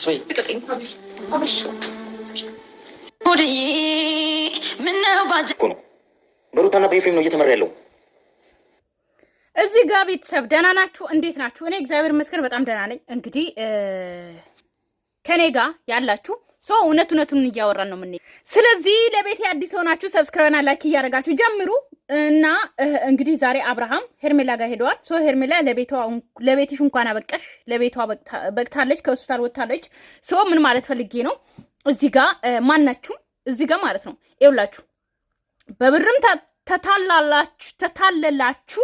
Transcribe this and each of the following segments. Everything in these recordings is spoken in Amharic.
ቀስበይ ነው በሩታና በኤፍሬም ነው እየተመራ ያለው። እዚህ ጋር ቤተሰብ ደህና ናችሁ? እንዴት ናችሁ? እኔ እግዚአብሔር ይመስገን በጣም ደህና ነኝ። እንግዲህ ከኔ ጋር ያላችሁ ሰው እውነቱን እያወራን ነው ምን። ስለዚህ ለቤቴ አዲስ ሆናችሁ ሰብስክራይብ እና ላይክ እያደረጋችሁ ጀምሩ እና እንግዲህ ዛሬ አብርሃም ሄርሜላ ጋር ሄደዋል። ሶ ሄርሜላ ለቤትሽ እንኳን አበቃሽ፣ ለቤቷ በቅታለች፣ ከሆስፒታል ወጣለች። ሶ ምን ማለት ፈልጌ ነው እዚህ ጋር ማናችሁ እዚህ ጋር ማለት ነው ይውላችሁ በብርም ተታለላችሁ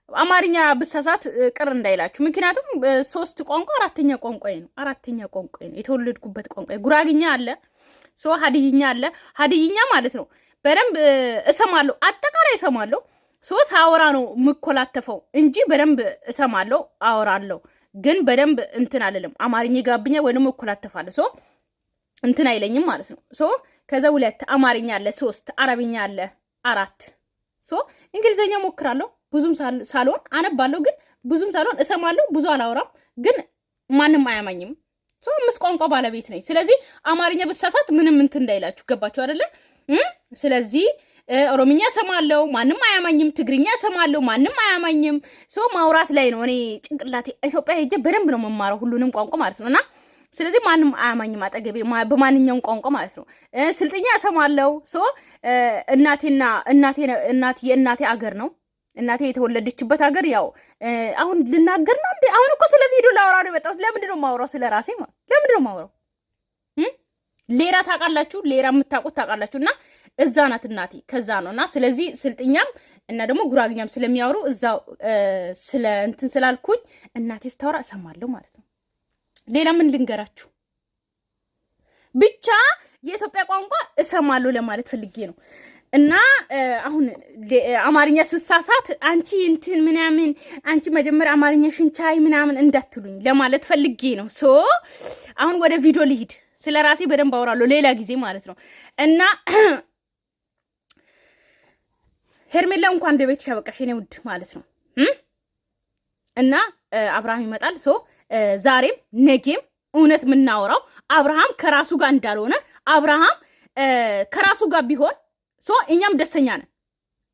አማርኛ ብሳሳት ቅር እንዳይላችሁ። ምክንያቱም 3 ቋንቋ አራተኛ ቋንቋዬ ነው የተወለድኩበት ቋንቋ። ጉራግኛ አለ፣ ሶ ሀዲይኛ አለ። ሀዲይኛ ማለት ነው በደንብ እሰማለሁ፣ አጠቃላይ እሰማለሁ። ሶ ሳወራ ነው የምኮላተፈው እንጂ በደንብ እሰማለሁ፣ አወራለሁ። ግን በደንብ እንትን አልልም። አማርኛ ጋብኛ ወይ ደግሞ እኮላተፋለሁ። ሶ እንትን አይለኝም ማለት ነው። ሶ ከዛ 2 አማርኛ አለ፣ 3 አረብኛ አለ፣ 4 ሶ እንግሊዘኛ ሞክራለሁ። ብዙም ሳልሆን አነባለሁ፣ ግን ብዙም ሳልሆን እሰማለሁ። ብዙ አላወራም፣ ግን ማንም አያማኝም። ሶ 5 ቋንቋ ባለቤት ነኝ። ስለዚህ አማርኛ ብሳሳት ምንም እንትን እንዳይላችሁ። ገባችሁ አይደለ? ስለዚህ ኦሮምኛ እሰማለሁ፣ ማንም አያማኝም። ትግርኛ እሰማለሁ፣ ማንም አያማኝም። ሶ ማውራት ላይ ነው እኔ ጭንቅላቴ። ኢትዮጵያ ሄጄ በደንብ ነው መማረው ሁሉንም ቋንቋ ማለት ነውና ስለዚህ ማንም አያማኝም አጠገቤ በማንኛውም ቋንቋ ማለት ነው። ስልጥኛ እሰማለሁ። ሶ የእናቴ አገር ነው። እናቴ የተወለደችበት ሀገር ያው አሁን ልናገር ነው እንዴ? አሁን እኮ ስለ ቪዲዮ ላወራ ነው የመጣሁት። ለምንድን ነው የማወራው? ስለ ራሴ ማለት ለምንድን ነው የማወራው? ሌላ ታውቃላችሁ፣ ሌላ የምታውቁት ታውቃላችሁና እዛ ናት እናቴ፣ ከዛ ነውና ስለዚህ ስልጥኛም እና ደግሞ ጉራግኛም ስለሚያወሩ እዛው ስለ እንትን ስላልኩኝ እናቴ ስታወራ እሰማለሁ ማለት ነው። ሌላ ምን ልንገራችሁ? ብቻ የኢትዮጵያ ቋንቋ እሰማለሁ ለማለት ፈልጌ ነው። እና አሁን አማርኛ ስሳሳት አንቺ እንትን ምናምን አንቺ መጀመሪያ አማርኛ ሽንቻይ ምናምን እንዳትሉኝ ለማለት ፈልጌ ነው። ሶ አሁን ወደ ቪዲዮ ልሂድ። ስለ ራሴ በደንብ አወራለሁ ሌላ ጊዜ ማለት ነው። እና ሄርሜላ እንኳን ወደ ቤትሽ አበቃሽ የኔ ውድ ማለት ነው። እና አብርሃም ይመጣል። ሶ ዛሬም ነገም እውነት የምናወራው አብርሃም ከራሱ ጋር እንዳልሆነ፣ አብርሃም ከራሱ ጋር ቢሆን ሶ እኛም ደስተኛ ነን።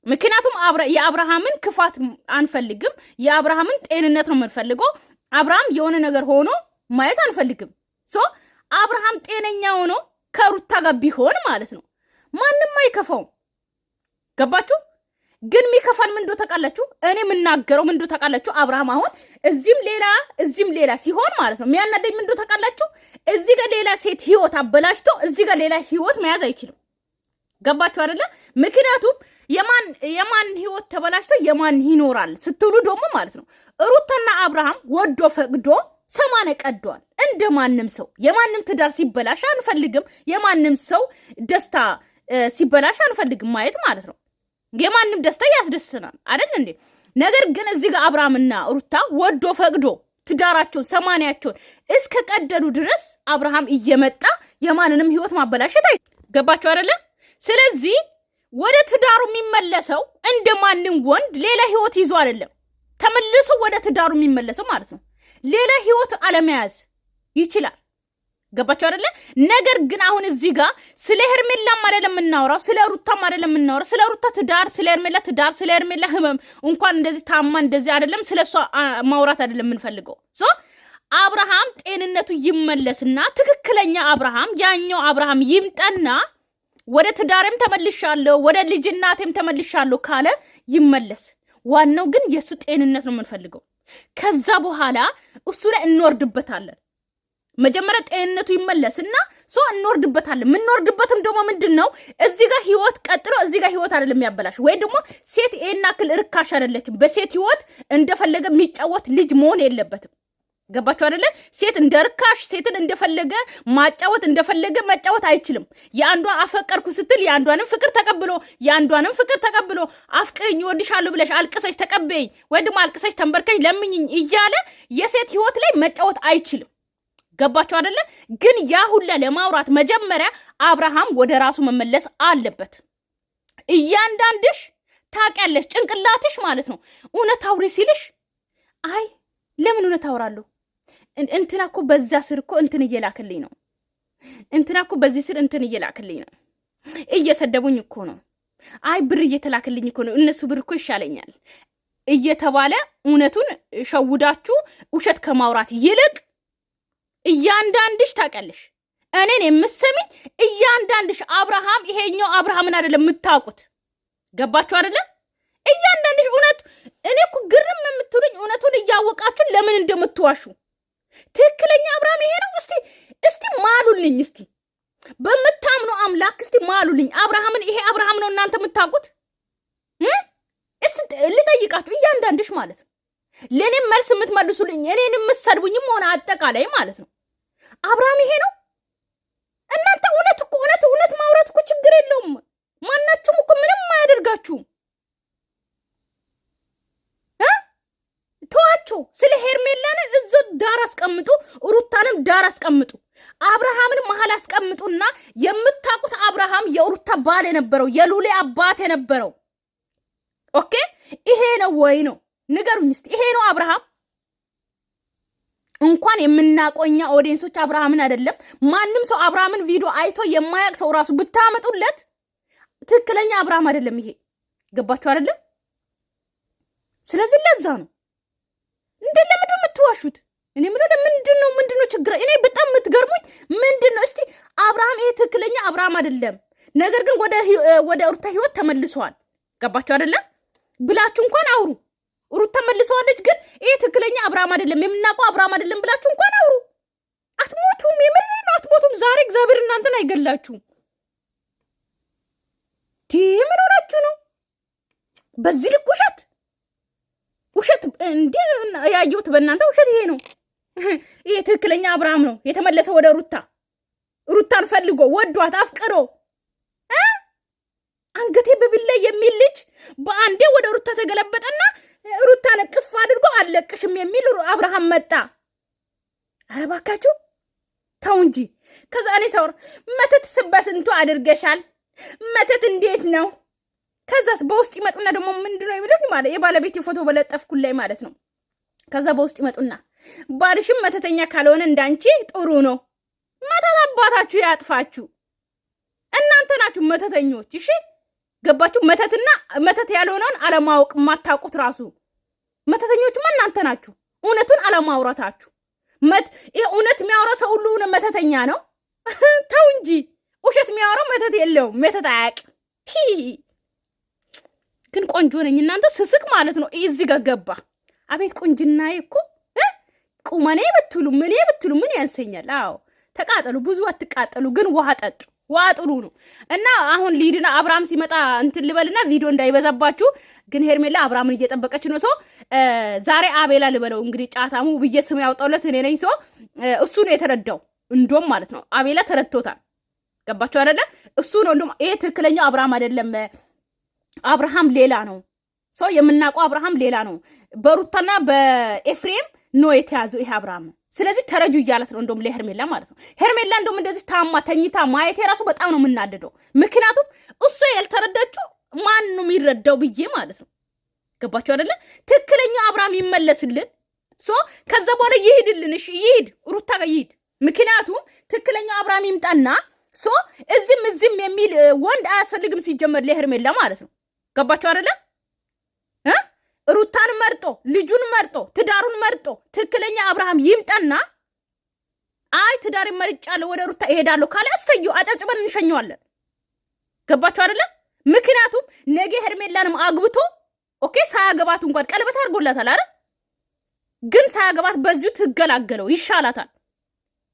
ምክንያቱም የአብርሃምን ክፋት አንፈልግም፣ የአብርሃምን ጤንነት ነው የምንፈልገው። አብርሃም የሆነ ነገር ሆኖ ማየት አንፈልግም። ሶ አብርሃም ጤነኛ ሆኖ ከሩታ ጋር ቢሆን ማለት ነው ማንም አይከፋውም። ገባችሁ? ግን የሚከፋን ምን እንደው ታውቃላችሁ? እኔ የምናገረው ምን እንደው ታውቃላችሁ? አብርሃም አሁን እዚህም ሌላ ሲሆን ማለት ነው የሚያናደኝ ምን እንደው ታውቃላችሁ? እዚህ ጋር ሌላ ሴት ህይወት አበላሽቶ እዚህ ጋር ሌላ ህይወት መያዝ አይችልም። ገባችሁ አይደለ? ምክንያቱም የማን ህይወት ተበላሽቶ የማን ይኖራል ስትሉ ደግሞ ማለት ነው ሩታና አብርሃም ወዶ ፈቅዶ ሰማነ ቀዷል። እንደማንም ሰው የማንም ትዳር ሲበላሽ አንፈልግም። የማንም ሰው ደስታ ሲበላሽ አንፈልግም ማየት ማለት ነው። የማንም ደስታ ያስደስተናል አይደል እንዴ? ነገር ግን እዚህ ጋር አብርሃምና ሩታ ወዶ ፈቅዶ ትዳራቸውን ሰማንያቸውን እስከ ቀደዱ ድረስ አብርሃም እየመጣ የማንንም ህይወት ማበላሸት ገባችሁ አይደለ? ስለዚህ ወደ ትዳሩ የሚመለሰው እንደማንም ወንድ ሌላ ህይወት ይዞ አይደለም ተመልሶ ወደ ትዳሩ የሚመለሰው ማለት ነው። ሌላ ህይወት አለመያዝ ይችላል። ገባችሁ አይደለ? ነገር ግን አሁን እዚህ ጋር ስለ ሄርሜላም አይደለም የምናወራው፣ ስለ ሩታም አይደለም የምናወራው። ስለ ሩታ ትዳር፣ ስለ ሄርሜላ ትዳር፣ ስለ ሄርሜላ ህመም እንኳን እንደዚህ ታማ እንደዚህ አይደለም ስለሷ ማውራት አይደለም የምንፈልገው። ሶ አብርሃም ጤንነቱ ይመለስና ትክክለኛ አብርሃም ያኛው አብርሃም ይምጣና ወደ ትዳርም ተመልሻለሁ ወደ ልጅናቴም ተመልሻለሁ ካለ ይመለስ። ዋናው ግን የሱ ጤንነት ነው የምንፈልገው። ከዛ በኋላ እሱ ላይ እንወርድበታለን። መጀመሪያ ጤንነቱ ይመለስና ሶ እንወርድበታለን። ምንወርድበትም ደግሞ ምንድነው እዚህ ጋር ህይወት ቀጥሎ እዚህ ጋር ህይወት አይደለም ያበላሽ። ወይ ደግሞ ሴት ኤናክል ርካሽ አይደለችም። በሴት ህይወት እንደፈለገ የሚጫወት ልጅ መሆን የለበትም። ገባችሁ አይደለ? ሴት እንደርካሽ ሴትን እንደፈለገ ማጫወት እንደፈለገ መጫወት አይችልም። የአንዷ አፈቀርኩ ስትል የአንዷንም ፍቅር ተቀብሎ አፍቅርኝ ወድሻለሁ ብለሽ አልቅሰሽ ተቀበይኝ ወይ ደግሞ አልቅሰሽ ተንበርከሽ ለምኝኝ እያለ የሴት ህይወት ላይ መጫወት አይችልም። ገባችሁ አይደለ? ግን ያ ሁላ ለማውራት መጀመሪያ አብርሃም ወደ ራሱ መመለስ አለበት። እያንዳንድሽ ታውቂያለሽ፣ ጭንቅላትሽ ማለት ነው እውነት አውሪ ሲልሽ አይ ለምን እውነት አወራለሁ እንትና እኮ በዛ ስር እኮ እንትን እየላክልኝ ነው። እንትና እኮ በዚህ ስር እንትን እየላክልኝ ነው። እየሰደቡኝ እኮ ነው። አይ ብር እየተላክልኝ እኮ ነው። እነሱ ብር እኮ ይሻለኛል እየተባለ እውነቱን ሸውዳችሁ ውሸት ከማውራት ይልቅ እያንዳንድሽ ታውቂያለሽ፣ እኔን የምትሰሚኝ እያንዳንድሽ አብርሃም ይሄኛው አብርሃምን አይደለም የምታውቁት። ገባችሁ አይደለም? እያንዳንድሽ እውነት እኔ እኮ ግርም የምትሉኝ እውነቱን እያወቃችሁ ለምን እንደምትዋሹ። ትክክለኛ አብርሃም ይሄ ነው። እስቲ ማሉልኝ። እስቲ በምታምኑ አምላክ እስቲ ማሉልኝ። አብርሃምን ይሄ አብርሃም ነው እናንተ የምታውቁት? እስቲ ልጠይቃችሁ እያንዳንድሽ ማለት ነው። ለኔም መልስ የምትመልሱልኝ እኔንም የምትሰድቡኝም ሆነ አጠቃላይ ማለት ነው። አብርሃም ይሄ ነው። እናንተ እውነት ማውራት እኮ ችግር የለውም። ማናችሁም እኮ ምንም አያደርጋችሁም። ተዋቸው። ስለ ሄርሜላን እዞ ዳር አስቀምጡ፣ ሩታንም ዳር አስቀምጡ፣ አብርሃምን መሀል አስቀምጡና የምታውቁት አብርሃም የሩታ ባል የነበረው የሉሌ አባት የነበረው ኦኬ፣ ይሄ ነው ወይ ነው? ንገሩኝ እስቲ። ይሄ ነው አብርሃም? እንኳን የምናቆኛ ኦዲየንሶች አብርሃምን አይደለም ማንም ሰው አብርሃምን ቪዲዮ አይቶ የማያቅ ሰው ራሱ ብታመጡለት ትክክለኛ አብርሃም አይደለም ይሄ። ገባችሁ አይደለም? ስለዚህ ለዛ ነው እንደ ለምንድን ነው የምትዋሹት? እኔ ምንድነው ችግር? እኔ በጣም የምትገርሙኝ ምንድነው? እስቲ አብርሃም ይሄ ትክክለኛ አብርሃም አይደለም፣ ነገር ግን ወደ ሩታ ህይወት ተመልሰዋል። ገባችሁ አይደለም ብላችሁ እንኳን አውሩ። ሩታ መልሰዋለች፣ ግን ይሄ ትክክለኛ አብርሃም አይደለም፣ የምናውቀው አብርሃም አይደለም ብላችሁ እንኳን አውሩ። አትሞቱም። የምር ነው አትሞቱም። ዛሬ እግዚአብሔር እናንተን አይገላችሁም። ምን ሆናችሁ ነው በዚህ ልክ ውሸት እንዴ? ያየሁት በእናንተ ውሸት ይሄ ነው። ይሄ ትክክለኛ አብርሃም ነው የተመለሰ ወደ ሩታን ፈልጎ ወዷት አፍቅሮ አንገቴ በቢላ የሚል ልጅ በአንዴ ወደ ሩታ ተገለበጠና ሩታን ቅፍ አድርጎ አለቅሽም የሚል አብርሃም መጣ። ኧረ እባካችሁ ተው እንጂ። ከዛ እኔ ሰውር መተት በስንቱ አድርገሻል፣ መተት እንዴት ነው? ከዛስ በውስጥ ይመጡና ደግሞ ምንድነው የሚሉኝ ማለት የባለቤት ፎቶ በለጠፍኩ ላይ ማለት ነው። ከዛ በውስጥ ይመጡና ባልሽም መተተኛ ካልሆነ እንዳንቺ ጥሩ ነው። መተት አባታችሁ ያጥፋችሁ። እናንተ ናችሁ መተተኞች። እሺ ገባችሁ? መተት ያልሆነውን አለማወቅ የማታውቁት ራሱ መተተኞችማ እናንተ ናችሁ። እውነቱን አለማውራታችሁ። እውነት የሚያወራ ሰው ሁሉ መተተኛ ነው። ተው እንጂ። ውሸት የሚያወራው መተት የለውም፣ መተት አያውቅም። ግን ቆንጆ ነኝ እናንተ ስስቅ ማለት ነው። እዚህ ጋር ገባ። አቤት ቁንጅናዬ እኮ ቁመኔ ብትሉ ምን ያንሰኛል? አዎ ተቃጠሉ፣ ብዙ አትቃጠሉ፣ ግን ውሃ ጠጡ። ውሃ ጥሩ ነው። እና አሁን ሊድና አብርሃም ሲመጣ እንትን ልበልና ቪዲዮ እንዳይበዛባችሁ። ግን ሄርሜላ አብርሃምን እየጠበቀች ነው። ዛሬ አቤላ ልበለው እንግዲህ ጫታሙ ብዬ ስም ያወጣውለት እኔ ነኝ። እሱ ነው የተረዳው እንደውም ማለት ነው። አቤላ ተረድቶታል። ገባችሁ አይደለ? እሱ ነው እንደውም ይሄ ትክክለኛው አብርሃም አይደለም፣ አብርሃም ሌላ ነው። የምናውቀው አብርሃም ሌላ ነው። በሩታና በኤፍሬም ነው የተያዘው ይሄ አብርሃም። ስለዚህ ተረጁ እያለት ነው እንደውም ለሄርሜላ ማለት ነው። ሄርሜላ እንደውም እንደዚህ ታማ ተኝታ ማየት የራሱ በጣም ነው የምናደደው። ምክንያቱም እሱ ያልተረዳችሁ ማን ነው የሚረዳው ብዬ ማለት ነው። ገባችሁ አይደለ? ትክክለኛው አብርሃም ይመለስልን። ከዛ በኋላ ይሄድልን። እሺ ይሄድ፣ ሩታ ጋር ይሄድ። ምክንያቱም ትክክለኛው አብርሃም ይምጣና እዝም የሚል ወንድ አያስፈልግም ሲጀመር ለሄርሜላ ማለት ነው። ገባችሁ አይደለ? ሩታን መርጦ ልጁን መርጦ ትዳሩን መርጦ ትክክለኛ አብርሃም ይምጣና አይ ትዳር መርጫለሁ ወደ ሩታ እሄዳለሁ ካለ አሰየው፣ አጫጭበን እንሸኘዋለን። ገባችሁ አይደለ? ምክንያቱም ነገ ሄርሜላንም አግብቶ ኦኬ ሳያገባት እንኳን ቀለበት አድርጎላታል አይደል? ግን ሳያገባት በዚሁ ትገላገለው ይሻላታል።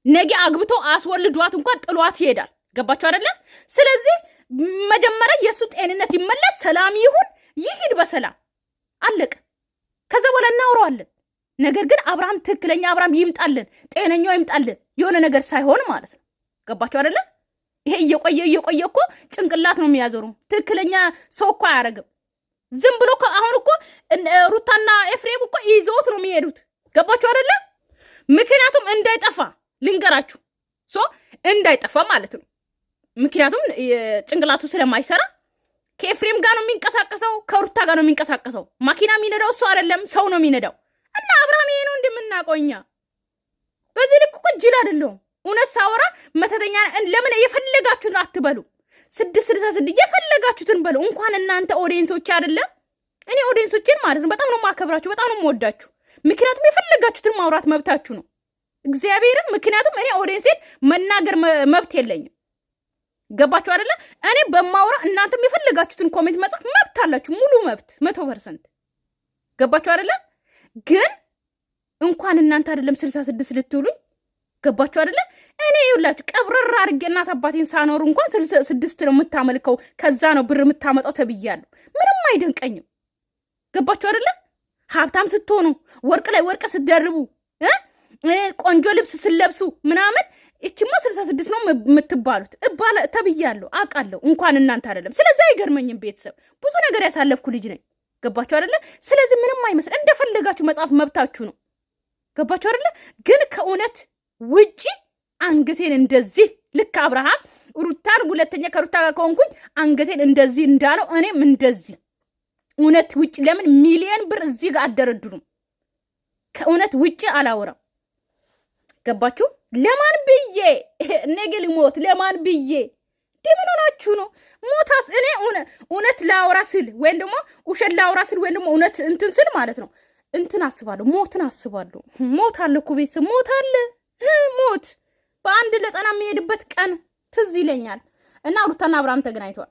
ነገ አግብቶ አስወልዷት እንኳን ጥሏት ይሄዳል። ገባችሁ አይደለ? ስለዚህ መጀመሪያ የሱ ጤንነት ይመለስ፣ ሰላም ይሂድ በሰላም አለቀ። ከዛ በኋላ እናውራዋለን። ነገር ግን አብርሃም ትክክለኛ አብርሃም ይምጣልን፣ ጤነኛው ይምጣልን፣ የሆነ ነገር ሳይሆን ማለት ነው። ገባችሁ አይደለ? ይሄ እየቆየ እኮ ጭንቅላት ነው የሚያዞሩ። ትክክለኛ ሰው እኮ አያረግም። ዝም ብሎ አሁን እኮ ሩታና ኤፍሬም እኮ ይዘውት ነው የሚሄዱት። ገባችሁ አይደለ? ምክንያቱም እንዳይጠፋ ልንገራችሁ፣ እንዳይጠፋ ማለት ነው። ምክንያቱም ጭንቅላቱ ስለማይሰራ ከኤፍሬም ጋር ነው የሚንቀሳቀሰው፣ ከሩታ ጋር ነው የሚንቀሳቀሰው። ማኪና የሚነዳው እሱ አይደለም፣ ሰው ነው የሚነዳው። እና አብርሃም ይሄ ነው እንደምናቆኛ በዚህ ልክ እኮ ጅል አይደለሁም። እውነት ሳወራ መተተኛ ለምን የፈለጋችሁትን አትበሉ። 666 የፈለጋችሁትን በሉ። እንኳን እናንተ ኦዲየንሶች አይደለም እኔ ኦዲየንሶችን ማለት ነው በጣም ነው ማከብራችሁ፣ በጣም ነው የምወዳችሁ። ምክንያቱም የፈለጋችሁትን ማውራት መብታችሁ ነው እግዚአብሔርን። ምክንያቱም እኔ ኦዲየንሴን መናገር መብት የለኝም። ገባችሁ አይደለ? እኔ በማውራ እናንተም የፈለጋችሁትን ኮሜንት መጻፍ መብት አላችሁ፣ ሙሉ መብት 100%። ገባችሁ አይደለ? ግን እንኳን እናንተ አይደለም 66 ልትውሉኝ። ገባችሁ አይደለ? እኔ ይውላችሁ ቀብረራ አድርጌ እናት አባቴን ሳኖር እንኳን 66 ነው የምታመልከው፣ ከዛ ነው ብር የምታመጣው ተብያለሁ። ምንም አይደንቀኝም። ገባችሁ አይደለ? ሀብታም ስትሆኑ ወርቅ ላይ ወርቅ ስትደርቡ ቆንጆ ልብስ ስለብሱ ምናምን እቺማ 66 ነው የምትባሉት ተብያለሁ፣ አውቃለሁ። እንኳን እናንተ አይደለም። ስለዚህ አይገርመኝም። ቤተሰብ ብዙ ነገር ያሳለፍኩ ልጅ ነኝ። ገባችሁ አይደለ? ስለዚህ ምንም አይመስል እንደፈለጋችሁ መጻፍ መብታችሁ ነው። ገባችሁ አይደለ? ግን ከእውነት ውጪ አንገቴን እንደዚህ ልክ አብርሃም ሩታን ሁለተኛ ከሩታ ጋር ከሆንኩኝ አንገቴን እንደዚህ እንዳለው እኔም እንደዚህ እውነት ውጪ ለምን ሚሊየን ብር እዚህ ጋር አደረድሩም? ከእውነት ውጪ አላወራም። ገባችሁ? ለማን ብዬ ነገ ልሞት? ለማን ብዬ ምን ሆናችሁ ነው? ሞታስ እኔ እውነት ላውራ ስል ወይም ደግሞ ውሸት ላውራ ስል ወይም ደግሞ እውነት እንትን ስል ማለት ነው እንትን አስባለሁ፣ ሞትን አስባለሁ። ሞት አለ እኮ ቤተሰብ፣ ሞት አለ። ሞት በአንድ ለጠና የሚሄድበት ቀን ትዝ ይለኛል። እና ሩታና አብርሃም ተገናኝተዋል።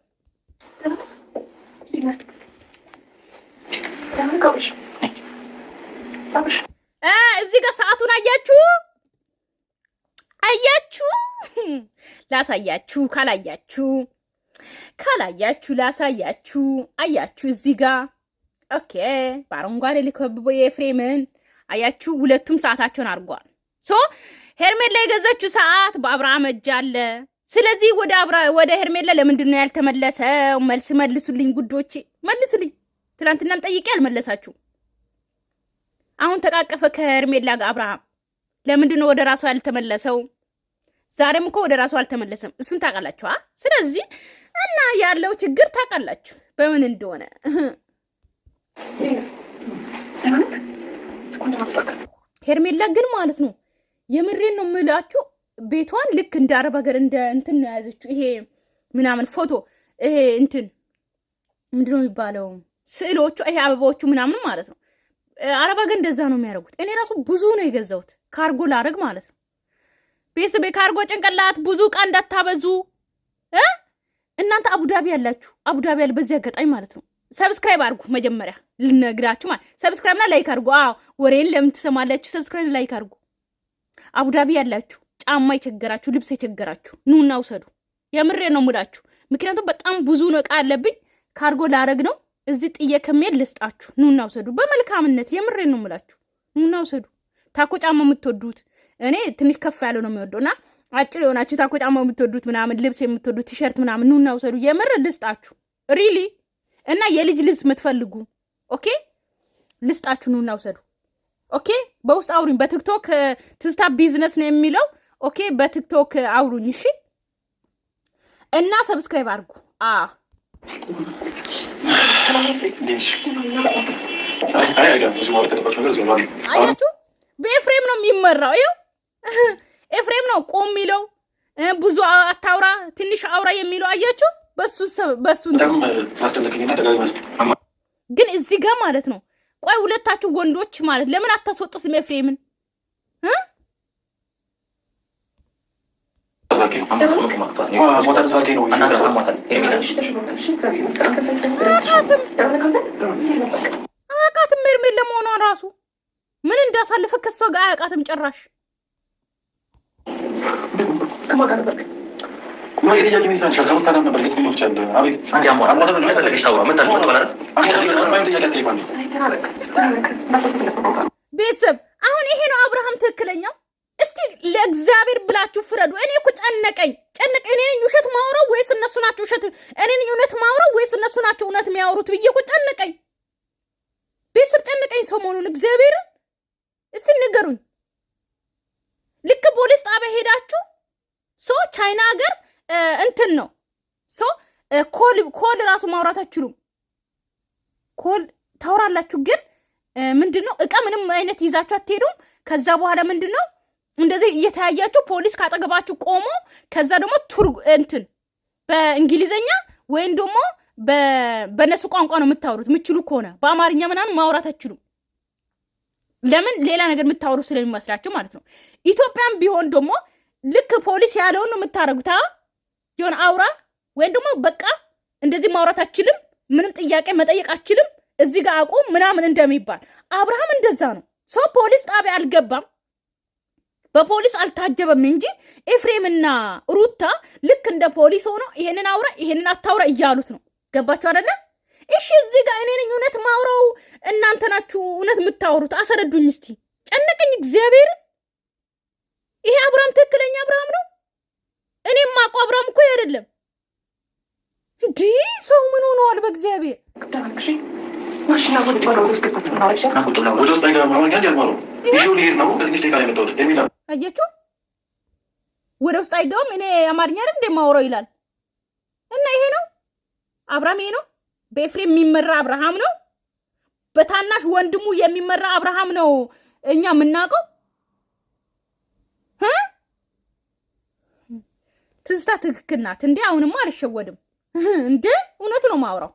እዚህ ጋር ሰዓቱን አያችሁ? ላሳያችሁ፣ ካላያችሁ ላሳያችሁ። አያችሁ እዚህ ጋር ኦኬ፣ በአረንጓዴ ሊከብቦ የኤፍሬምን አያችሁ። ሁለቱም ሰዓታቸውን አድርጓል። ሶ ሄርሜላ የገዛችው ሰዓት በአብርሃም እጅ አለ። ስለዚህ ወደ ሄርሜላ ለምንድን ነው ያልተመለሰው? መልስ መልሱልኝ ጉዶቼ፣ መልሱልኝ። ትናንትናም ጠይቄ አልመለሳችሁ። አሁን ተቃቀፈ ከሄርሜላ ጋር አብርሃም። ለምንድን ነው ወደ ራሱ ያልተመለሰው? ዛሬም እኮ ወደ ራሱ አልተመለሰም። እሱን ታውቃላችሁ። ስለዚህ እና ያለው ችግር ታውቃላችሁ በምን እንደሆነ። ሄርሜላ ግን ማለት ነው የምሬን ነው የምላችሁ፣ ቤቷን ልክ እንደ አረብ ሀገር እንደ እንትን ነው የያዘችው። ይሄ ምናምን ፎቶ ይሄ እንትን ምንድን ነው የሚባለው ስዕሎቹ፣ ይሄ አበባዎቹ ምናምን ማለት ነው። አረብ ሀገር እንደዛ ነው የሚያደርጉት። እኔ ራሱ ብዙ ነው የገዛሁት ካርጎ ላረግ ማለት ነው። ቤተሰብ ካርጎ ጭንቅላት ብዙ ዕቃ እንዳታበዙ እናንተ። አቡዳቢ ያላችሁ አቡዳቢ ያለ በዚህ አጋጣሚ ማለት ነው ሰብስክራይብ አድርጉ። መጀመሪያ ልነግራችሁ ማለት ሰብስክራይብና ላይክ አድርጉ። ወሬን ለምን ትሰማላችሁ? ሰብስክራይብ ላይክ አድርጉ። አቡዳቢ ያላችሁ ጫማ የቸገራችሁ፣ ልብስ የቸገራችሁ ኑና ውሰዱ። የምሬ ነው ሙላችሁ። ምክንያቱም በጣም ብዙ ነው ዕቃ አለብኝ ካርጎ ላረግ ነው። እዚህ ጥዬ ከሚሄድ ልስጣችሁ። ኑና ውሰዱ በመልካምነት። የምሬ ነው ሙላችሁ። ኑና ውሰዱ። ታኮ ጫማ የምትወዱት እኔ ትንሽ ከፍ ያለው ነው የሚወደው እና አጭር የሆናችሁ ታኮ ጫማ የምትወዱት ምናምን ልብስ የምትወዱት ቲሸርት ምናምን ኑና ውሰዱ። የምር ልስጣችሁ ሪሊ። እና የልጅ ልብስ የምትፈልጉ ኦኬ ልስጣችሁ። ኑና ውሰዱ። ኦኬ በውስጥ አውሩኝ። በቲክቶክ ትዝታ ቢዝነስ ነው የሚለው። ኦኬ በቲክቶክ አውሩኝ እሺ። እና ሰብስክራይብ አድርጉ። አያችሁ በኤፍሬም ነው የሚመራው። ይኸው ኤፍሬም ነው ቆም የሚለው፣ ብዙ አታውራ ትንሽ አውራ የሚለው አያችሁ። በሱ ግን እዚህ ጋር ማለት ነው። ቆይ ሁለታችሁ ወንዶች ማለት ለምን አታስወጡትም ኤፍሬምን? አያውቃትም ሄርሜላ ለመሆኗን ራሱ ምን እንዳሳለፈ ከሷ ጋር አያውቃትም ጭራሽ። ቤተሰብ አሁን ይሄ ነው አብርሃም ትክክለኛው። እስቲ ለእግዚአብሔር ብላችሁ ፍረዱ። እኔ እኮ ጨነቀኝ። እኔ ነኝ ውሸት ማውራው ወይስ እነሱ ናቸው ውሸት? እኔ ነኝ እውነት ማውራው ወይስ እነሱ ናቸው እውነት የሚያወሩት ብዬ እኮ ጨነቀኝ። ቤተሰብ ጨነቀኝ ሰሞኑን እግዚአብሔርን። እስቲ ንገሩኝ። ልክ ፖሊስ ጣቢያ ሄዳችሁ ቻይና ሀገር እንትን ነው ኮል ራሱ ማውራት አትችሉም። ኮል ታወራላችሁ ግን ምንድነው እቃ ምንም አይነት ይዛችሁ አትሄዱም። ከዛ በኋላ ምንድነው እንደዚህ እየተያያችሁ ፖሊስ ካጠገባችሁ ቆሞ ከዛ ደግሞ እንትን በእንግሊዘኛ ወይም ደግሞ በነሱ ቋንቋ ነው የምታወሩት። የምችሉ ከሆነ በአማርኛ ምናምን ማውራት አትችሉም። ለምን ሌላ ነገር የምታወሩ ስለሚመስላችሁ ማለት ነው። ኢትዮጵያን ቢሆን ደግሞ ልክ ፖሊስ ያለውን ነው የምታደርጉት። የሆነ አውራ ወይም ደግሞ በቃ እንደዚህ ማውራት አትችልም፣ ምንም ጥያቄ መጠየቅ አትችልም፣ እዚህ ጋር አቁም ምናምን እንደሚባል አብርሃም እንደዛ ነው። ሰው ፖሊስ ጣቢያ አልገባም፣ በፖሊስ አልታጀበም እንጂ ኤፍሬምና ሩታ ልክ እንደ ፖሊስ ሆኖ ይሄንን አውራ ይሄንን አታውራ እያሉት ነው። ገባችሁ አይደለ? እሺ እዚህ ጋር እኔ ነኝ እውነት ማውራው እናንተ ናችሁ እውነት የምታወሩት? አሰረዱኝ እስቲ፣ ጨነቀኝ እግዚአብሔርን። ይሄ አብርሃም ትክክለኛ አብርሃም ነው? እኔም ማቆ አብርሃም እኮ አይደለም እንዲህ ሰው ምን ሆነዋል? በእግዚአብሔር አያችሁ፣ ወደ ውስጥ አይገባም። እኔ አማርኛ አይደል እንደማወራው ይላል። እና ይሄ ነው አብርሃም፣ ይሄ ነው በኤፍሬም የሚመራ አብርሃም ነው። በታናሽ ወንድሙ የሚመራ አብርሃም ነው እኛ የምናውቀው። ትዝታ ትክክል ናት እንዴ? አሁንማ አልሸወድም እንዴ? እውነት ነው ማውራው።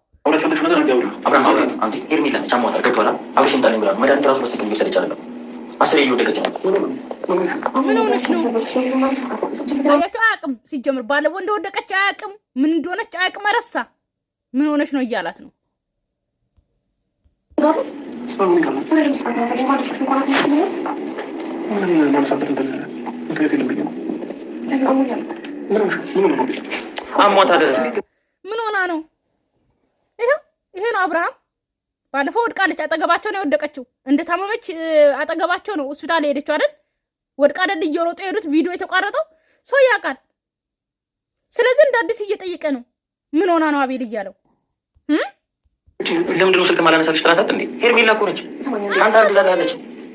ምን ሆነች ነው? አያችሁ አያውቅም። ሲጀምር ባለፈው እንደወደቀች አያውቅም፣ ምን እንደሆነች አያውቅም። ረሳ። ምን ሆነች ነው እያላት ነው። ምን ሆና ነው? ይሄ ነው አብርሃም። ባለፈው ወድቃለች፣ አጠገባቸው ነው የወደቀችው። እንደታመመች አጠገባቸው ነው ሆስፒታል ሄደችው አይደል? ወድቃ አይደል እየሮጡ የሄዱት ቪዲዮ የተቋረጠው ሰው ያውቃል። ስለዚህ እንደ አዲስ እየጠየቀ ነው። ምን ሆና ነው አቤል እያለው ለምንድን ነው ስልክ ማላነሳልሽ ትላታለህ እንዴ? ሄርሜላ እኮ ነች ከአንተ አርግዛለች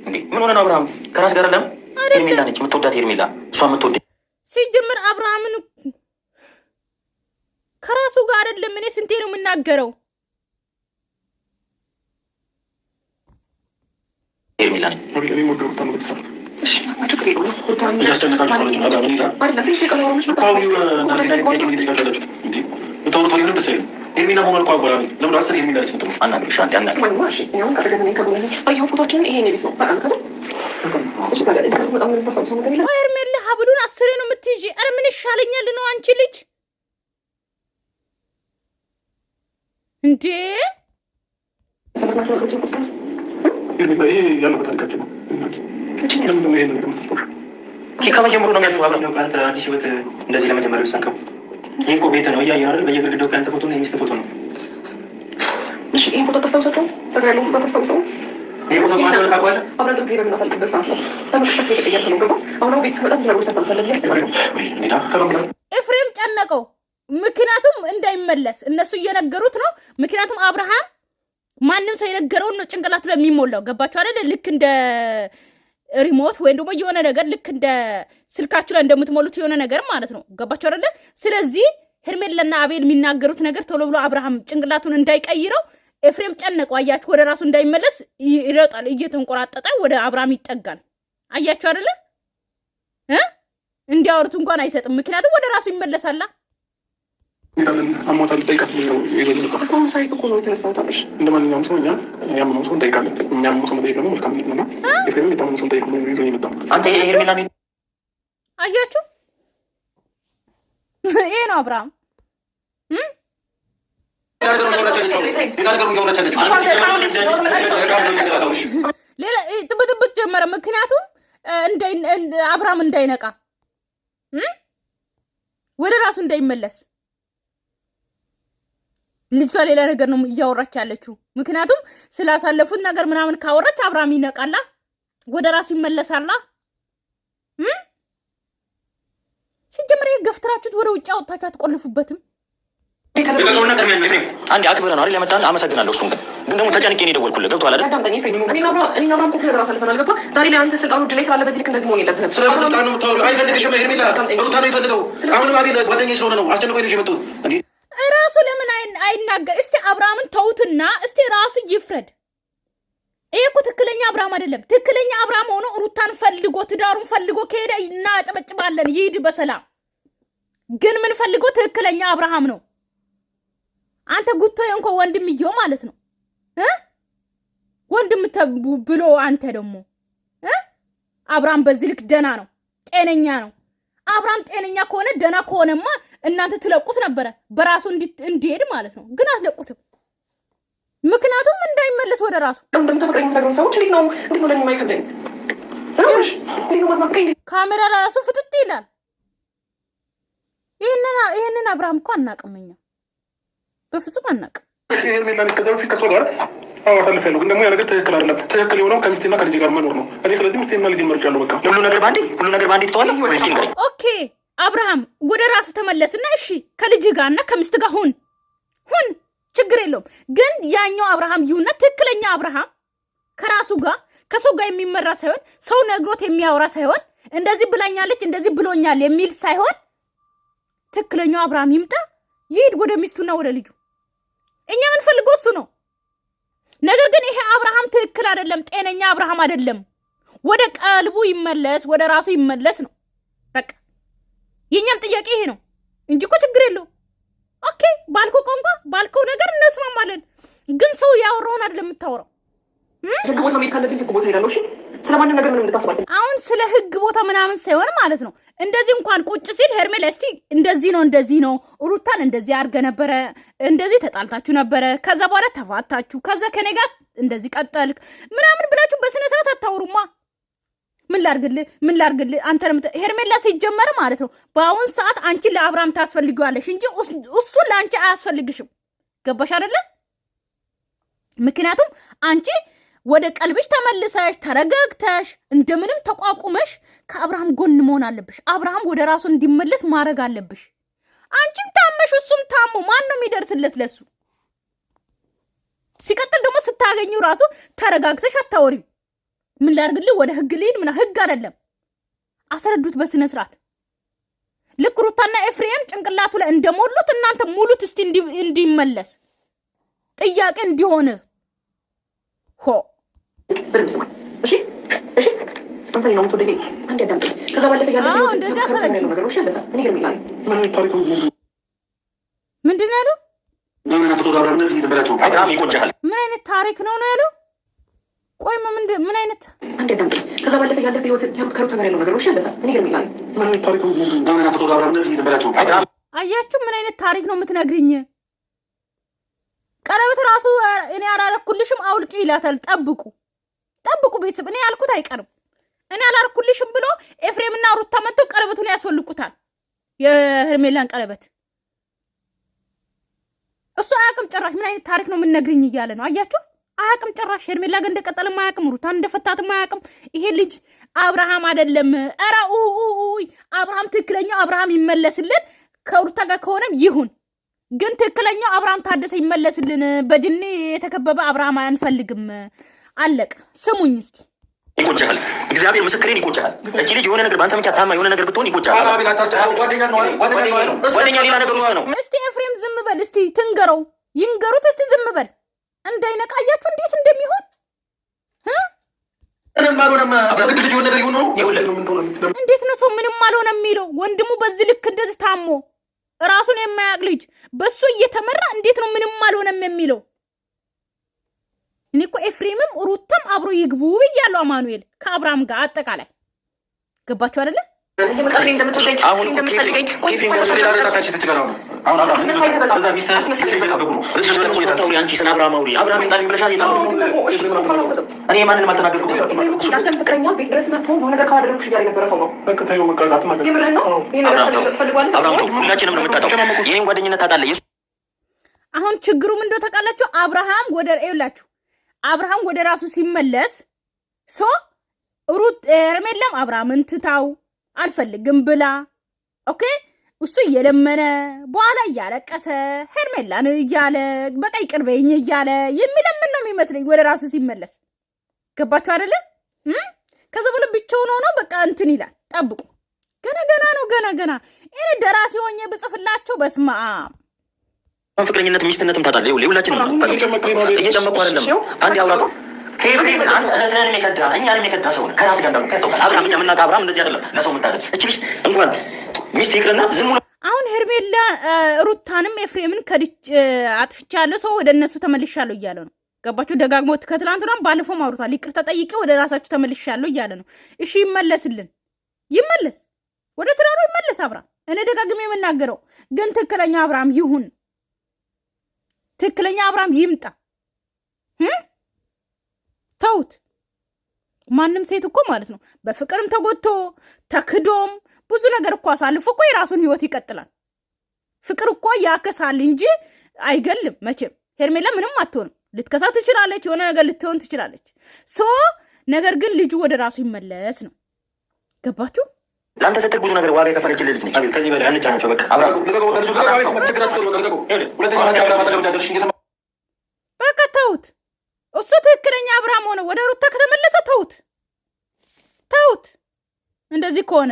እንዴ? ምን ሆነ ነው አብርሃም? ከራስ ጋር አለም ሄርሜላ ነች የምትወዳት ሄርሜላ፣ እሷ የምትወደ ሲጀምር አብርሃምን ከራሱ ጋር አይደለም። እኔ ስንቴ ነው የምናገረው? ሄርሜላ ነች ሄርሜላ ሆኗል እኮ አጎራሚ ለምን አስር ሄርሜላ ነች ምትለው? አናግሪሽ አንዴ ሄርሜላ ሀብሉን አስሬ ነው የምትይዥ። ኧረ ምን ይሻለኛል ነው አንቺ ልጅ እንዴ? ከመጀመሩ ነው የሚያልፈው። አብረን አንተ አዲስ ህይወት እንደዚህ ለመጀመሪያ ወሰንከው? ይህ እኮ ቤት ነው እያየህ አይደል? በየግድግዳው ከአንተ ፎቶ ነው የሚስት ፎቶ ነው። እሺ ይህን ፎቶ ታስታውሳቸው? ጸጉር ያለው ፎቶ ታስታውሰው? ይህ ፎቶ ማለት ታውቃለህ? አብረን ጥሩ ጊዜ በምናሳልፍበት ሰዓት ነው ለመቅሰፍ የተቀየርክ ነው። ገባ? አሁን ቤት ስመጣ ብዙ ነገሮች ታስታውሳለህ ብዬ አስባለሁ። ኤፍሬም ጨነቀው፣ ምክንያቱም እንዳይመለስ እነሱ እየነገሩት ነው። ምክንያቱም አብርሃም ማንም ሰው የነገረውን ነው ጭንቅላቱ ላይ የሚሞላው። ገባችሁ አይደል? ልክ እንደ ሪሞት ወይም ደግሞ የሆነ ነገር ልክ እንደ ስልካችሁ ላይ እንደምትሞሉት የሆነ ነገር ማለት ነው። ገባችሁ አይደለ? ስለዚህ ሄርሜላና አቤል የሚናገሩት ነገር ቶሎ ብሎ አብርሃም ጭንቅላቱን እንዳይቀይረው ኤፍሬም ጨነቀው። አያችሁ? ወደ ራሱ እንዳይመለስ ይረጣል፣ እየተንቆራጠጠ ወደ አብርሃም ይጠጋል። አያችሁ አይደለ? እንዲያወሩት እንኳን አይሰጥም፣ ምክንያቱም ወደ ራሱ ይመለሳላ። አሟታል ጠይቃት ነው ሳይቅ እኮ ነው የተነሳሁት አለሽ። እንደ ማንኛውም ሰው እኛ ያመመው ሰው እንጠይቃለን። የሚያመመው ሰው መጠየቅ ደግሞ መልካም ነው እና ኤፍሬም የታመመው ሰው ጠይቅ ነው ይዞ የመጣው። አንተ ሄርሜላ አያችሁ? ይሄ ነው አብርሃም። ሌላ ጥብጥብጥ ጀመረ። ምክንያቱም አብርሃም እንዳይነቃ ወደ ራሱ እንዳይመለስ ልጅቷ ሌላ ነገር ነው እያወራች ያለችው። ምክንያቱም ስላሳለፉት ነገር ምናምን ካወራች አብርሃም ይነቃላ፣ ወደ ራሱ ይመለሳላ። ሲጀምር ገፍትራችሁት ወደ ውጭ አወጣችሁ አትቆልፉበትም። አንዴ አክብረን አይደል ያመጣን፣ አመሰግናለሁ። እሱን ግን ደግሞ ተጨንቄ ነው የደወልኩልህ። ገብቶሃል አይደል? ዛሬ ላይ አንተ ስልጣኑ እጅ ላይ ስላለ በዚህ ልክ እንደዚህ መሆን የለብህም። ስለ ስልጣን ነው የምታወሪው። አይፈልግሽም ሄርሜላ፣ ሩታ ነው የሚፈልገው። አሁንም አቤል ጓደኛዬ ስለሆነ ነው አስጨንቆኝ ነው የመጣሁት። እንዴ ራሱ ለምን አይናገር? እስቲ አብርሃምን ተውትና እስቲ ራሱ ይፍረድ። ይሄ እኮ ትክክለኛ አብርሃም አይደለም። ትክክለኛ አብርሃም ሆኖ ሩታን ፈልጎ ትዳሩን ፈልጎ ከሄደ እናጨበጭባለን፣ ይሂድ በሰላም። ግን ምን ፈልጎ ትክክለኛ አብርሃም ነው። አንተ ጉቶ የንኮ ወንድምየው ማለት ነው ወንድም ብሎ አንተ ደግሞ አብርሃም በዚህ ልክ ደና ነው፣ ጤነኛ ነው። አብርሃም ጤነኛ ከሆነ ደና ከሆነማ እናንተ ትለቁት ነበረ በራሱ እንዲሄድ ማለት ነው። ግን አትለቁትም። ምክንያቱም እንዳይመለስ ወደ ራሱ እንደምትፈቅረኝ የምትነግረው ሰዎች እንዴት ነው ለኔ የማይከብደኝ? ካሜራ ለራሱ ፍጥጥ ይላል። ይሄንን አብርሃም እኮ አናቅም፣ እኛ በፍጹም አናቅም። አሳልፍ ያለው ግን ደግሞ ያ ነገር ትክክል አይደለም። ትክክል የሆነው ከሚስቴና ከልጅ ጋር መኖር ነው። እኔ ስለዚህ ሚስቴና ልጅ መርጫለሁ። በቃ ሁሉ ነገር ባንዴ ትተዋለህ ወይስ ግን? ኦኬ አብርሃም ወደ ራስ ተመለስና እሺ ከልጅ ጋርና ከሚስት ጋር ሁን ችግር የለውም። ግን ያኛው አብርሃም ይሁንና ትክክለኛ አብርሃም ከራሱ ጋር ከሰው ጋር የሚመራ ሳይሆን ሰው ነግሮት የሚያወራ ሳይሆን እንደዚህ ብላኛለች እንደዚህ ብሎኛል የሚል ሳይሆን ትክክለኛው አብርሃም ይምጣ፣ ይሄድ ወደ ሚስቱና ወደ ልጁ። እኛ ምን ፈልገው እሱ ነው። ነገር ግን ይሄ አብርሃም ትክክል አይደለም፣ ጤነኛ አብርሃም አይደለም። ወደ ቀልቡ ይመለስ፣ ወደ ራሱ ይመለስ ነው በቃ። የኛም ጥያቄ ይሄ ነው እንጂ እኮ ችግር የለው። ኦኬ ባልኮ ቋንቋ ባልኮ ነገር እንስማማለን። ግን ሰው ያወራውን አይደለም የምታወራው። ህግ ቦታ መሄድ ካለብኝ ህግ ቦታ ሄዳለሁ። እሺ ስለማንም ነገር ምንም እንድታስባለሁ። አሁን ስለ ህግ ቦታ ምናምን ሳይሆን ማለት ነው እንደዚህ እንኳን ቁጭ ሲል ሄርሜላ እስቲ እንደዚህ ነው ሩታን እንደዚህ አድርገ ነበረ፣ እንደዚህ ተጣልታችሁ ነበረ፣ ከዛ በኋላ ተፋታችሁ፣ ከዛ ከኔ ጋር እንደዚህ ቀጠልክ ምናምን ብላችሁ በስነ ስርዓት አታውሩማ። ምን ላርግልህ አንተ ሄርሜላ ሲጀመር ማለት ነው በአሁን ሰዓት አንቺ ለአብርሃም ታስፈልጊዋለሽ እንጂ እሱ ለአንቺ አያስፈልግሽም። ገባሽ አይደለ? ምክንያቱም አንቺ ወደ ቀልብሽ ተመልሰሽ ተረጋግተሽ እንደምንም ተቋቁመሽ ከአብርሃም ጎን መሆን አለብሽ። አብርሃም ወደ ራሱ እንዲመለስ ማድረግ አለብሽ። አንቺም ታመሽ እሱም ታሞ ማን ነው የሚደርስለት ለሱ? ሲቀጥል ደግሞ ስታገኙ ራሱ ተረጋግተሽ አታወሪው። ምን ላርግልህ ወደ ህግ ልሂድ ምና ህግ አይደለም። አስረዱት በስነ ስርዓት። ልክ ሩታና ኤፍሬም ጭንቅላቱ ላይ እንደሞሉት እናንተ ሙሉት እስቲ እንዲመለስ ጥያቄ እንዲሆን ሆ በርምስማ እሺ አንተ ነው የምትወደኝ አንዴ አዳምጥ። ከዛ ባለፈ ያለው ነገር ነው ሸበታ እኔ ግርም ይላል ምንድን ነው ያለው? ምን አይነት ታሪክ ነው ያለው? ቆይ ምን አይነት አንዴ አዳምጥ። ከዛ ባለፈ ያለው ህይወት ከሩታ ጋር ያለው ነገር ነው ሸበታ እኔ ግርም ይላል አያችሁ? ምን አይነት ታሪክ ነው የምትነግሪኝ? ቀለበት ራሱ እኔ አላረኩልሽም አውልቂ ይላታል። ጠብቁ ቤተሰብ፣ እኔ ያልኩት አይቀርም። እኔ አላረኩልሽም ብሎ ኤፍሬምና ሩታ መጥተው ቀለበቱን ያስወልቁታል። የሄርሜላን ቀለበት እሱ አያውቅም ጭራሽ። ምን አይነት ታሪክ ነው የምንነግርኝ እያለ ነው። አያችሁ? አያውቅም ጭራሽ። ሄርሜላ ግን እንደቀጠልም አያውቅም፣ ሩታን እንደፈታትም አያውቅም። ይሄ ልጅ አብርሃም አይደለም። ኧረ አብርሃም ትክክለኛው አብርሃም ይመለስልን። ከሩታ ጋር ከሆነም ይሁን፣ ግን ትክክለኛው አብርሃም ታደሰ ይመለስልን። በጅኒ የተከበበ አብርሃም አንፈልግም። አለቅ። ስሙኝ እስቲ ይቆጫል። እግዚአብሔር ምስክሬን ይቆጫል። እቺ ልጅ የሆነ ነገር ባንተ ምክንያት ታማ የሆነ ነገር ብትሆን ይቆጫል። ጓደኛ ሌላ ነገር ውስጥ ነው። እስቲ ኤፍሬም ዝም በል እስቲ ይንገሩት እስቲ ዝም በል እንዳይነቃያችሁ እንዴት እንደሚሆን እንዴት ነው ሰው ምንም አልሆነ የሚለው? ወንድሙ በዚህ ልክ እንደዚህ ታሞ ራሱን የማያውቅ ልጅ በሱ እየተመራ እንዴት ነው ምንም አልሆነም የሚለው? እኔ እኮ ኤፍሬምም ሩታም አብሮ ይግቡ ብያለሁ። አማኑኤል ከአብርሃም ጋር አጠቃላይ ገባችሁ አይደለ? አሁን ማንንም አልተናገርኩትም። ሁላችንም ነው የምታጣው። ይህን ጓደኝነት ታጣለህ። አሁን ችግሩ ምን እንደው ታውቃላችሁ? አብርሃም ወደ ራሱ ሲመለስ ሩት ሄርሜላም አብርሃምን ትታው አልፈልግም ብላ ኦኬ፣ እሱ እየለመነ በኋላ እያለቀሰ ሄርሜላን እያለ በቃ ይቅር በይኝ እያለ የሚለምን ነው የሚመስለኝ ወደ ራሱ ሲመለስ። ገባችሁ አይደለ? ከዛ በኋላ ብቻውን ሆኖ በቃ እንትን ይላል። ጠብቁ። ገና ነው ገና እኔ ደራሲ ሆኜ ብጽፍላቸው በስማ ፍቅረኝነት ሚስትነትም ታጣለህ። ሁላችንም እየጨመቁ አይደለም። አንድ አውራቱ ከኤፍሬም አንተ እህትህንም የከዳ እኛንም የከዳ ሰው ነህ። ከራስ ጋር እንዳሉ ያስታውቃል። አብርሃም እኛ የምናውቀው አብርሃም እንደዚህ አይደለም። ለሰው የምታዘን እቺ ሚስት እንኳን ሚስት ይቅርና ዝም ብሎ አሁን ሄርሜላ ሩታንም ኤፍሬምን አጥፍቻለሁ ሰው ወደ እነሱ ተመልሻለሁ እያለ ነው። ገባችሁ? ደጋግሞ ከትላንትናም ባለፈው ማውሩታል። ይቅርታ ጠይቄ ወደ ራሳችሁ ተመልሻለሁ እያለ ነው። እሺ ይመለስልን፣ ይመለስ፣ ወደ ትዳሩ ይመለስ አብርሃም። እኔ ደጋግሜ የምናገረው ግን ትክክለኛ አብርሃም ይሁን፣ ትክክለኛ አብርሃም ይምጣ። ተውት። ማንም ሴት እኮ ማለት ነው በፍቅርም ተጎድቶ ተክዶም ብዙ ነገር እኮ አሳልፎ እኮ የራሱን ህይወት ይቀጥላል። ፍቅር እኮ ያከሳል እንጂ አይገልም መቼም። ሄርሜላ ምንም አትሆንም። ልትከሳ ትችላለች፣ የሆነ ነገር ልትሆን ትችላለች። ነገር ግን ልጁ ወደ ራሱ ይመለስ ነው። ገባችሁ? ለአንተ ስትል ብዙ ነገር ዋጋ የከፈለችልህ ልጅ ነች። ከዚህ በላይ አንጫናቸው። በቃ በቃ ተውት። እሱ ትክክለኛ አብርሃም ሆነ ወደ ሩታ ከተመለሰ ተውት፣ ተውት። እንደዚህ ከሆነ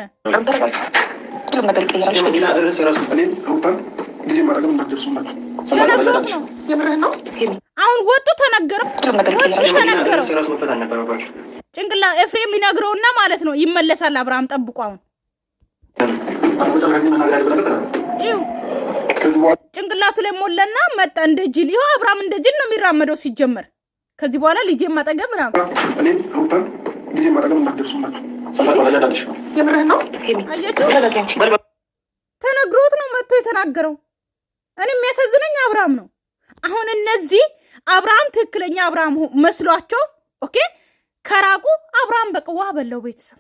አሁን ወጡ ተነገረው። ጭንቅላ ኤፍሬም ሊነግረውና ማለት ነው ይመለሳል። አብርሃም ጠብቁ። አሁን ጭንቅላቱ ላይ ሞላና መጣ እንደ ጅል። ይኸው አብርሃም እንደ ጅል ነው የሚራመደው ሲጀመር። ከዚህ በኋላ ልጄ ማጠገብ ምናምን ተነግሮት ነው መጥቶ የተናገረው። እኔ የሚያሳዝነኝ አብርሃም ነው። አሁን እነዚህ አብርሃም ትክክለኛ አብርሃም መስሏቸው ኦኬ ከራቁ አብርሃም በቃ ዋ በለው ቤተሰብ።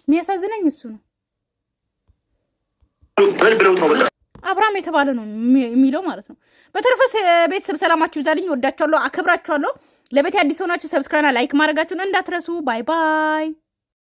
የሚያሳዝነኝ እሱ ነው። አብርሃም የተባለ ነው የሚለው ማለት ነው። በተረፈ ቤተሰብ ሰላማችሁ ይዛልኝ። ወዳችኋለሁ፣ አከብራችኋለሁ። ለቤት አዲስ ሆናችሁ ሰብስክራይብ፣ ላይክ ማድረጋችሁን እንዳትረሱ። ባይ ባይ።